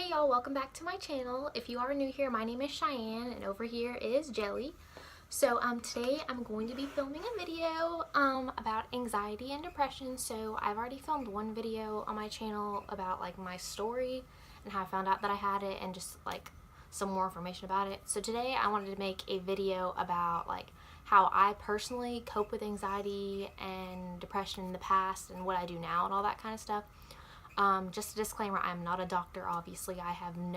Hey y'all, welcome back to my channel. If you are new here, my name is Cheyenne and over here is Jelly. So today I'm going to be filming a video about anxiety and depression. So I've already filmed one video on my channel about like my story and how I found out that I had it and just like some more information about it. So today I wanted to make a video about like how I personally cope with anxiety and depression in the past and what I do now and all that kind of stuff. Just a disclaimer, I'm not a doctor, obviously. I don't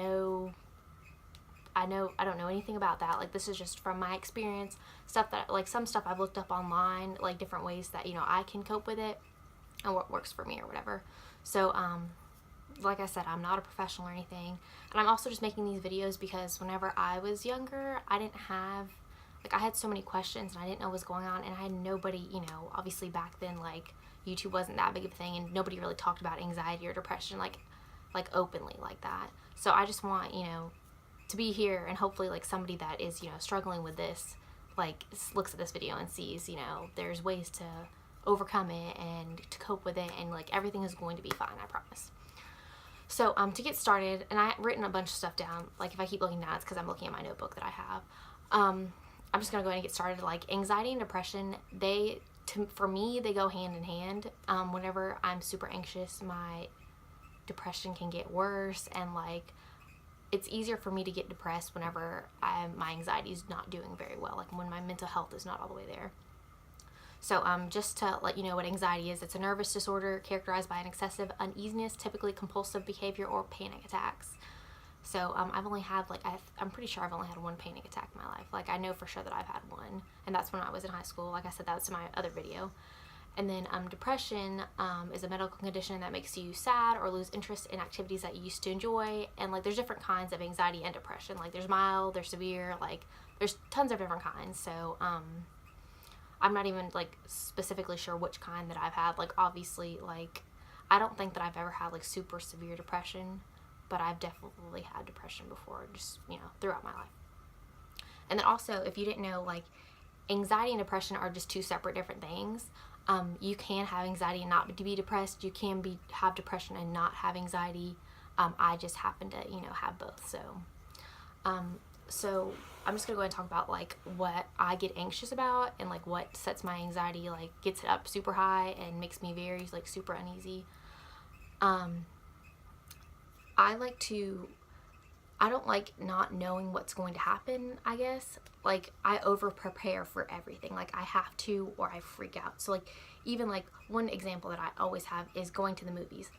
know anything about that. Like, this is just from my experience, stuff that, like, some stuff I've looked up online, like, different ways that, you know, I can cope with it and what works for me or whatever. So, like I said, I'm not a professional or anything. And I'm also just making these videos because whenever I was younger, I didn't have, like, I had so many questions and I didn't know what was going on, and I had nobody, you know, obviously back then, like, YouTube wasn't that big of a thing and nobody really talked about anxiety or depression like openly like that. So I just want, you know, to be here and hopefully like somebody that is, you know, struggling with this, like, looks at this video and sees, you know, there's ways to overcome it and to cope with it, and like everything is going to be fine, I promise. So to get started, and I've written a bunch of stuff down, like if I keep looking down it's because I'm looking at my notebook that I have. I'm just gonna go ahead and get started. Like, anxiety and depression, for me, they go hand in hand. Whenever I'm super anxious, my depression can get worse, and like it's easier for me to get depressed whenever my anxiety is not doing very well, like when my mental health is not all the way there. So just to let you know what anxiety is, it's a nervous disorder characterized by an excessive uneasiness, typically compulsive behavior or panic attacks. So I've only had, like, I'm pretty sure I've only had one panic attack in my life. Like, I know for sure that I've had one, and that's when I was in high school. Like I said, that's in my other video. And then depression is a medical condition that makes you sad or lose interest in activities that you used to enjoy. And like, there's different kinds of anxiety and depression. Like, there's mild, there's severe, like there's tons of different kinds. So I'm not even like specifically sure which kind that I've had. Like, obviously, like, I don't think that I've ever had like super severe depression, but I've definitely had depression before, just, you know, throughout my life. And then also, if you didn't know, like, anxiety and depression are just two separate different things. You can have anxiety and not be depressed. You can have depression and not have anxiety. I just happen to, you know, have both. So I'm just gonna go ahead and talk about like what I get anxious about and like what sets my anxiety, like gets it up super high and makes me very like super uneasy. I don't like not knowing what's going to happen, I guess. Like, I over prepare for everything. Like, I have to, or I freak out. So like, even like one example that I always have is going to the movies.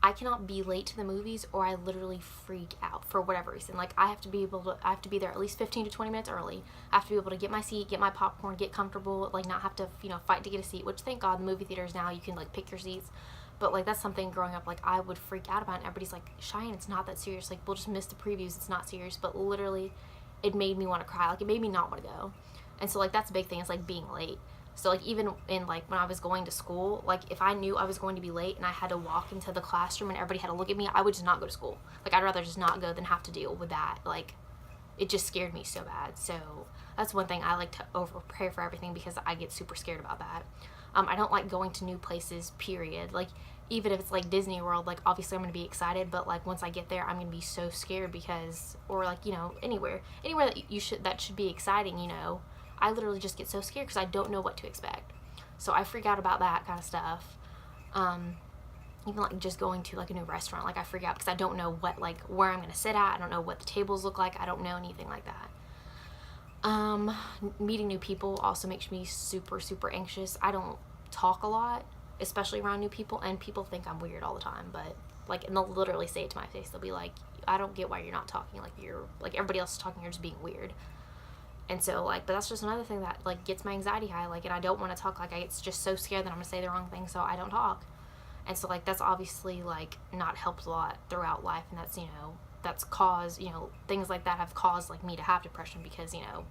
I cannot be late to the movies or I literally freak out for whatever reason. Like, I have to be there at least 15 to 20 minutes early. I have to be able to get my seat, get my popcorn, get comfortable, like not have to, you know, fight to get a seat, which thank God the movie theaters now you can like pick your seats. But like, that's something growing up like I would freak out about, and everybody's like, Cheyenne, it's not that serious, like we'll just miss the previews, it's not serious. But literally it made me want to cry. Like, it made me not want to go. And so like, that's a big thing, is like being late. So like, even in like when I was going to school, like if I knew I was going to be late and I had to walk into the classroom and everybody had to look at me, I would just not go to school. Like, I'd rather just not go than have to deal with that. Like, it just scared me so bad. So that's one thing, I like to over prepare for everything because I get super scared about that. I don't like going to new places, period. Like, even if it's like Disney World, like obviously I'm going to be excited, but like once I get there I'm going to be so scared because, or like, you know, anywhere that should be exciting, you know, I literally just get so scared because I don't know what to expect. So I freak out about that kind of stuff. Even like just going to like a new restaurant, like I freak out because I don't know what, like where I'm going to sit at. I don't know what the tables look like. I don't know anything like that. Meeting new people also makes me super, super anxious. I don't talk a lot, especially around new people, and people think I'm weird all the time, but like, and they'll literally say it to my face. They'll be like, I don't get why you're not talking, like you're, like everybody else is talking, you're just being weird. And so like, but that's just another thing that like gets my anxiety high, like, and I don't want to talk, like it's just so scared that I'm gonna say the wrong thing, so I don't talk. And so like, that's obviously like not helped a lot throughout life, and that's, you know, that's caused, you know, things like that have caused like me to have depression because, you know,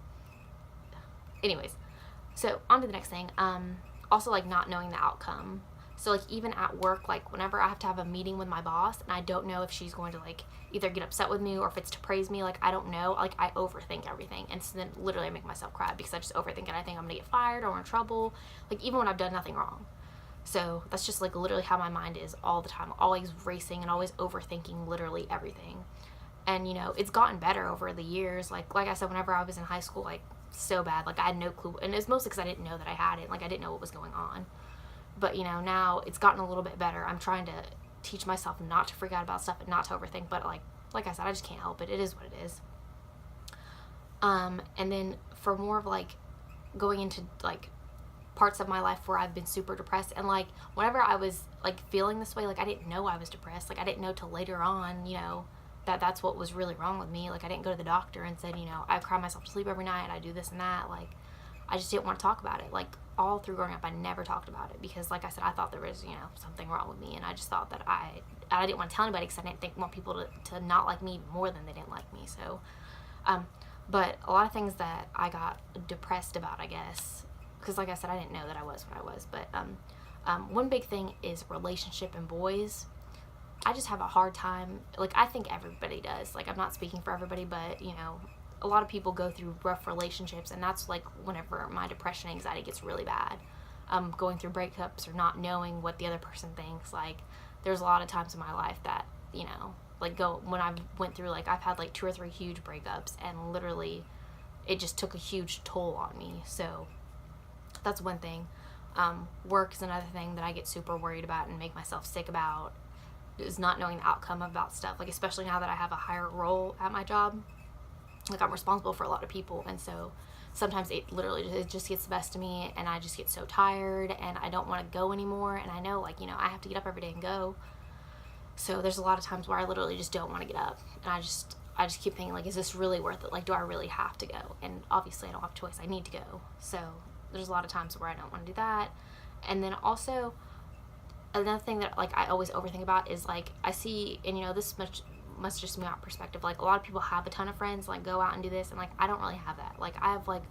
anyways. So on to the next thing. Also like not knowing the outcome. So like, even at work, like whenever I have to have a meeting with my boss and I don't know if she's going to like either get upset with me or if it's to praise me, like I don't know, like I overthink everything, and so then literally I make myself cry because I just overthink it. I think I'm gonna get fired or in trouble, like even when I've done nothing wrong. So that's just like literally how my mind is all the time, always racing and always overthinking literally everything. And you know, it's gotten better over the years. Like I said, whenever I was in high school, like so bad, like I had no clue, and it's mostly because I didn't know that I had it. Like I didn't know what was going on. But you know, now it's gotten a little bit better. I'm trying to teach myself not to freak out about stuff and not to overthink. But like I said, I just can't help it. It is what it is. And then for more of like going into like parts of my life where I've been super depressed, and like whenever I was like feeling this way, like I didn't know I was depressed. Like I didn't know till later on, you know, that's what was really wrong with me. Like I didn't go to the doctor and said, you know, I cry myself to sleep every night, I do this and that. Like I just didn't want to talk about it. Like all through growing up, I never talked about it because, like I said, I thought there was, you know, something wrong with me, and I just thought that I didn't want to tell anybody because I didn't want people to not like me more than they didn't like me. So, but a lot of things that I got depressed about, I guess, because like I said, I didn't know that I was what I was. But one big thing is relationship and boys. I just have a hard time. Like I think everybody does. Like I'm not speaking for everybody, but you know, a lot of people go through rough relationships, and that's like whenever my depression, anxiety gets really bad. Going through breakups or not knowing what the other person thinks. Like there's a lot of times in my life that, you know, like when I went through, like I've had like 2 or 3 huge breakups, and literally it just took a huge toll on me. So that's one thing. Work is another thing that I get super worried about and make myself sick about, is not knowing the outcome about stuff. Like especially now that I have a higher role at my job, like I'm responsible for a lot of people, and so sometimes it just gets the best of me, and I just get so tired and I don't want to go anymore. And I know, like, you know, I have to get up every day and go. So there's a lot of times where I literally just don't want to get up, and I just keep thinking, like, is this really worth it? Like, do I really have to go? And obviously I don't have a choice, I need to go. So there's a lot of times where I don't want to do that. And then also another thing that like I always overthink about is like I see, and you know, this must just be my perspective, like a lot of people have a ton of friends, like go out and do this, and like I don't really have that. Like I have like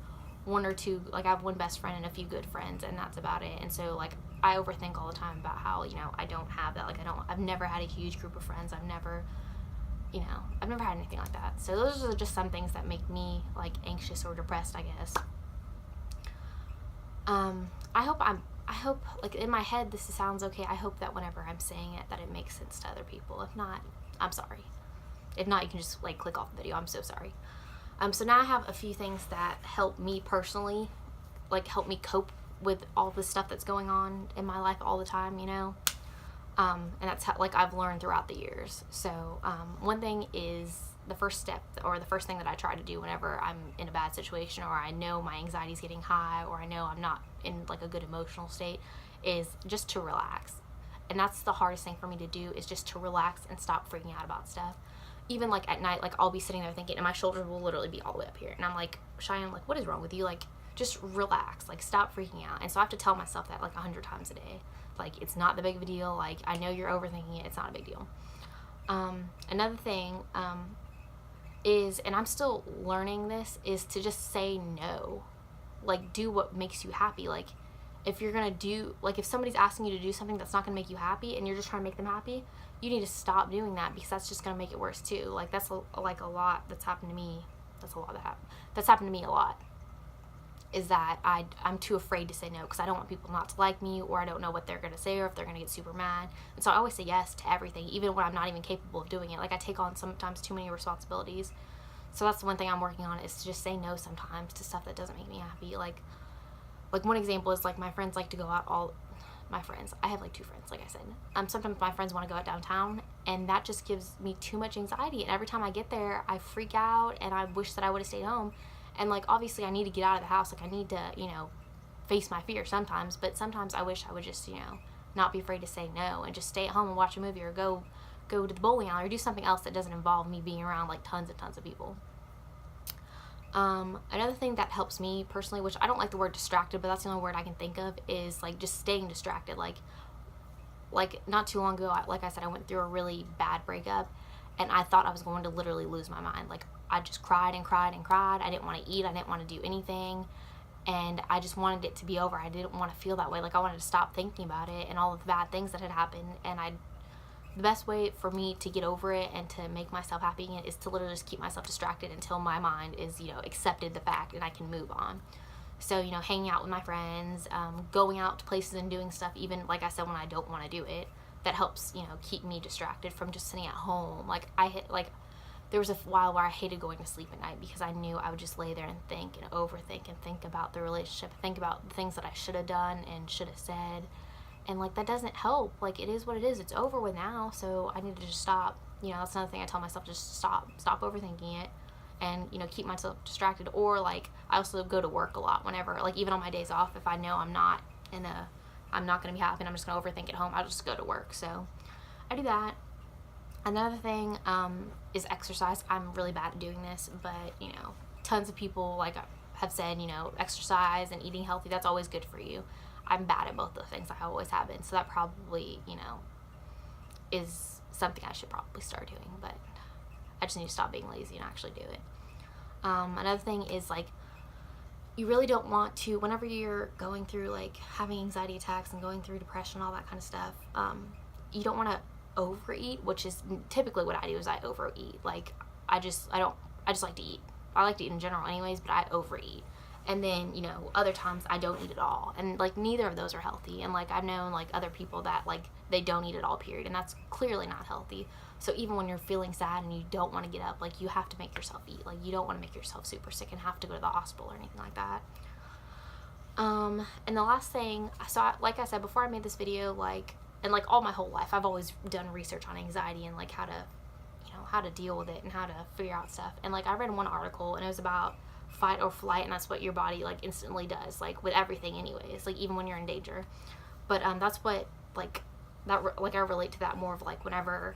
1 or 2, like I have one best friend and a few good friends, and that's about it. And so like I overthink all the time about how, you know, I don't have that. Like I've never had a huge group of friends. I've never had anything like that. So those are just some things that make me like anxious or depressed, I guess. I hope like in my head this sounds okay. I hope that whenever I'm saying it that it makes sense to other people. If not, I'm sorry. If not, you can just like click off the video. I'm so sorry. So now I have a few things that help me personally, like help me cope with all the stuff that's going on in my life all the time, you know. And that's how, like, I've learned throughout the years. So one thing is the first step, or the first thing that I try to do whenever I'm in a bad situation, or I know my anxiety is getting high, or I know I'm not in like a good emotional state, is just to relax. And that's the hardest thing for me to do, is just to relax and stop freaking out about stuff. Even like at night, like I'll be sitting there thinking, and my shoulders will literally be all the way up here, and I'm like, Cheyenne, like, what is wrong with you? Like, just relax, like stop freaking out. And so I have to tell myself that like 100 times a day. Like, it's not the big of a deal. Like, I know you're overthinking it. It's not a big deal. Another thing is, and I'm still learning this, is to just say no. Like, do what makes you happy. Like, if you're gonna do, like, if somebody's asking you to do something that's not gonna make you happy, and you're just trying to make them happy, you need to stop doing that, because that's just gonna make it worse too. Like, that's like a lot that's happened to me. That's a lot that's happened to me a lot. Is that I'm too afraid to say no, because I don't want people not to like me, or I don't know what they're going to say, or if they're going to get super mad. And so I always say yes to everything, even when I'm not even capable of doing it. Like, I take on sometimes too many responsibilities. So that's the one thing I'm working on, is to just say no sometimes to stuff that doesn't make me happy. Like one example is, like, my friends like to go out my friends. I have like 2 friends, like I said. Sometimes my friends want to go out downtown, and that just gives me too much anxiety. And every time I get there, I freak out, and I wish that I would have stayed home. And, like, obviously I need to get out of the house. Like, I need to, you know, face my fear sometimes. But sometimes I wish I would just, you know, not be afraid to say no and just stay at home and watch a movie, or go to the bowling alley, or do something else that doesn't involve me being around, like, tons and tons of people. Another thing that helps me personally, which I don't like the word distracted, but that's the only word I can think of, is, like, just staying distracted. Like not too long ago, like I said, I went through a really bad breakup, and I thought I was going to literally lose my mind. Like, I just cried and cried and cried. I didn't want to eat. I didn't want to do anything. And I just wanted it to be over. I didn't want to feel that way. Like, I wanted to stop thinking about it and all of the bad things that had happened. And the best way for me to get over it and to make myself happy is to literally just keep myself distracted until my mind is, you know, accepted the fact and I can move on. So, you know, hanging out with my friends, going out to places and doing stuff, even, like I said, when I don't want to do it, that helps, you know, keep me distracted from just sitting at home. There was a while where I hated going to sleep at night because I knew I would just lay there and think and overthink and think about the relationship, think about the things that I should have done and should have said. And, like, that doesn't help. Like, it is what it is. It's over with now, so I need to just stop. You know, that's another thing I tell myself, just stop overthinking it and, you know, keep myself distracted. Or, like, I also go to work a lot whenever, like, even on my days off, if I know I'm not going to be happy and I'm just going to overthink at home, I'll just go to work. So I do that. Another thing is exercise. I'm really bad at doing this, but, you know, tons of people, like, have said, you know, exercise and eating healthy, that's always good for you. I'm bad at both those things. I always have been. So that probably, you know, is something I should probably start doing. But I just need to stop being lazy and actually do it. Another thing is, like, you really don't want to, whenever you're going through, like, having anxiety attacks and going through depression, all that kind of stuff, you don't want to overeat, which is typically what I do is I overeat. Like, I just like to eat. I like to eat in general anyways, but I overeat. And then, you know, other times I don't eat at all. And, like, neither of those are healthy. And, like, I've known, like, other people that, like, they don't eat at all, period. And that's clearly not healthy. So even when you're feeling sad and you don't want to get up, like, you have to make yourself eat. Like, you don't want to make yourself super sick and have to go to the hospital or anything like that. And the last thing, like I said, before I made this video, like, and, like, all my whole life, I've always done research on anxiety and, like, how to deal with it and how to figure out stuff. And, like, I read one article, and it was about fight or flight, and that's what your body, like, instantly does, like, with everything anyways, like, even when you're in danger. But that's what, like, I relate to that more of, like, whenever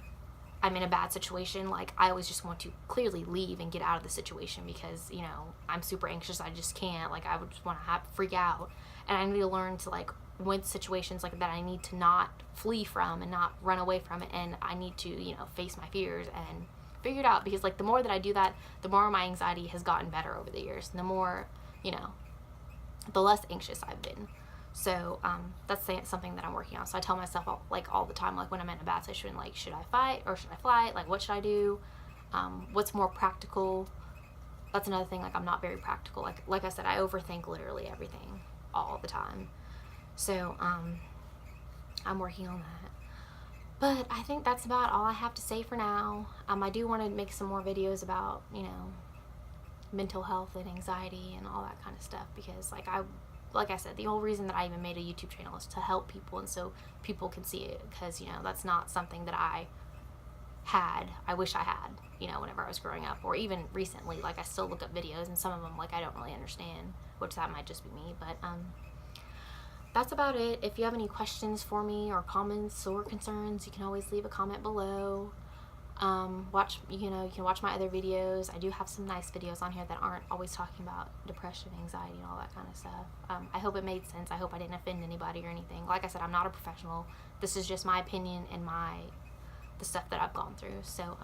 I'm in a bad situation, like, I always just want to clearly leave and get out of the situation because, you know, I'm super anxious. I just can't, like, I would just want to freak out. And I need to learn to, like, with situations like that, I need to not flee from and not run away from it, and I need to, you know, face my fears and figure it out, because, like, the more that I do that, the more my anxiety has gotten better over the years, and the more, you know, the less anxious I've been. So that's something that I'm working on. So I tell myself, all the time, like, when I'm in a bad situation, like, should I fight or should I flight? Like, what should I do? What's more practical? That's another thing. Like, I'm not very practical. Like I said, I overthink literally everything all the time. So I'm working on that. But I think that's about all I have to say for now. I do want to make some more videos about, you know, mental health and anxiety and all that kind of stuff, because, like I said, the whole reason that I even made a YouTube channel is to help people, and so people can see it, because, you know, that's not something that I wish I had, you know, whenever I was growing up, or even recently. Like, I still look up videos, and some of them, like, I don't really understand, which that might just be me, but that's about it. If you have any questions for me or comments or concerns, you can always leave a comment below. You can watch my other videos. I do have some nice videos on here that aren't always talking about depression, anxiety, and all that kind of stuff. I hope it made sense. I hope I didn't offend anybody or anything. Like I said, I'm not a professional. This is just my opinion and the stuff that I've gone through. So,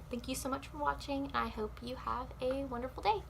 thank you so much for watching, and I hope you have a wonderful day.